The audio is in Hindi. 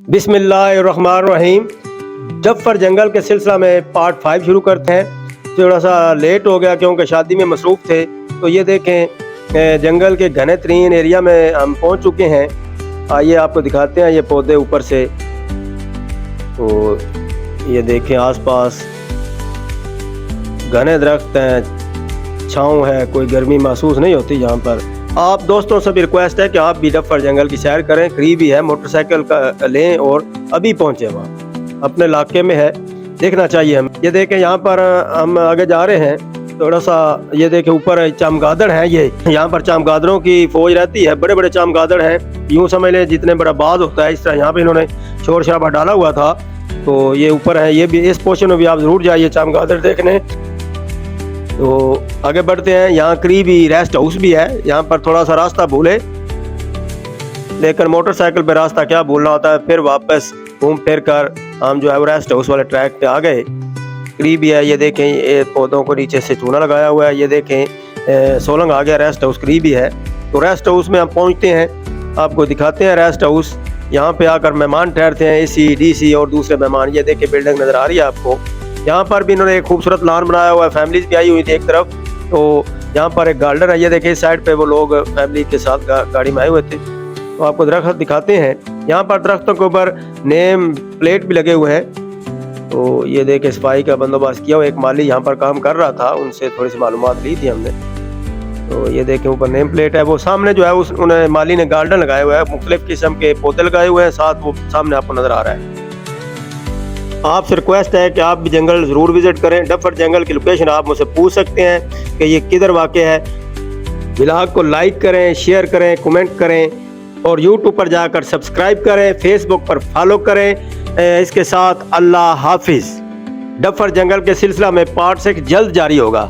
बिस्मिल्लाहिर्रहमानिर्रहीम। जफ़र जंगल के सिलसिला में पार्ट 5 शुरू करते हैं। थोड़ा सा लेट हो गया क्योंकि शादी में मसरूफ़ थे। तो ये देखें जंगल के घने तरीन एरिया में हम पहुंच चुके हैं। आइए आपको दिखाते हैं ये पौधे ऊपर से। तो ये देखें आसपास घने दरख्त हैं, छाँव है, कोई गर्मी महसूस नहीं होती यहाँ पर। आप दोस्तों से भी रिक्वेस्ट है कि आप भी जफ़र जंगल की सैर करें, करीब ही है, मोटरसाइकिल का लें और अभी पहुँचे वहाँ, अपने इलाके में है, देखना चाहिए हम। ये देखें यहाँ पर हम आगे जा रहे हैं थोड़ा सा। ये देखें ऊपर चमगादड़ हैं, ये यहाँ पर चमगादड़ों की फौज रहती है, बड़े बड़े चमगादड़ हैं, यूँ समझ लें जितने बड़ा बाज होता है इस तरह यहाँ पे इन्होंने शोर शराबा डाला हुआ था। तो ये ऊपर है, ये भी इस पोर्शन में भी आप ज़रूर जाइए चमगादड़ देखने। तो आगे बढ़ते हैं, यहाँ करीब ही रेस्ट हाउस भी है। यहाँ पर थोड़ा सा रास्ता भूले, लेकिन मोटरसाइकिल पे रास्ता क्या भूलना होता है। फिर वापस घूम फिर कर हम जो है वो रेस्ट हाउस वाले ट्रैक पे आ गए, करीब ही है। ये देखें ये पौधों को नीचे से चूना लगाया हुआ है। ये देखें सोलंग आ गया, रेस्ट हाउस करीब ही है। तो रेस्ट हाउस में हम पहुँचते हैं, आपको दिखाते हैं रेस्ट हाउस। यहाँ पे आकर मेहमान ठहरते हैं, AC, DC और दूसरे मेहमान। ये देखें बिल्डिंग नज़र आ रही है आपको। यहाँ पर भी इन्होंने एक खूबसूरत लॉन बनाया हुआ है, फैमिलीज भी आई हुई थी एक तरफ। तो यहाँ पर एक गार्डन है, ये देखिए इस साइड पे वो लोग फैमिली के साथ गाड़ी में आए हुए थे। तो आपको दरख्त दिखाते हैं, यहाँ पर दरख्तों के ऊपर नेम प्लेट भी लगे हुए हैं। तो ये देखे सफाई का बंदोबस्त किया हुआ, एक माली यहाँ पर काम कर रहा था, उनसे थोड़ी सी मालूमात ली थी हमने। तो ये देखें ऊपर नेम प्लेट है, वो सामने जो है उन्हें माली ने गार्डन लगाया हुआ है, मुख्तलिफ किस्म के पौधे लगाए हुए हैं, साथ वो सामने आपको नजर आ रहा है। आपसे रिक्वेस्ट है कि आप भी जंगल ज़रूर विज़िट करें। जफ़र जंगल की लोकेशन आप मुझसे पूछ सकते हैं कि ये किधर वाक़ है। व्लॉग को लाइक करें, शेयर करें, कमेंट करें और यूट्यूब पर जाकर सब्सक्राइब करें, फेसबुक पर फॉलो करें। इसके साथ अल्लाह हाफिज़। जफ़र जंगल के सिलसिला में पार्ट 6 जल्द जारी होगा।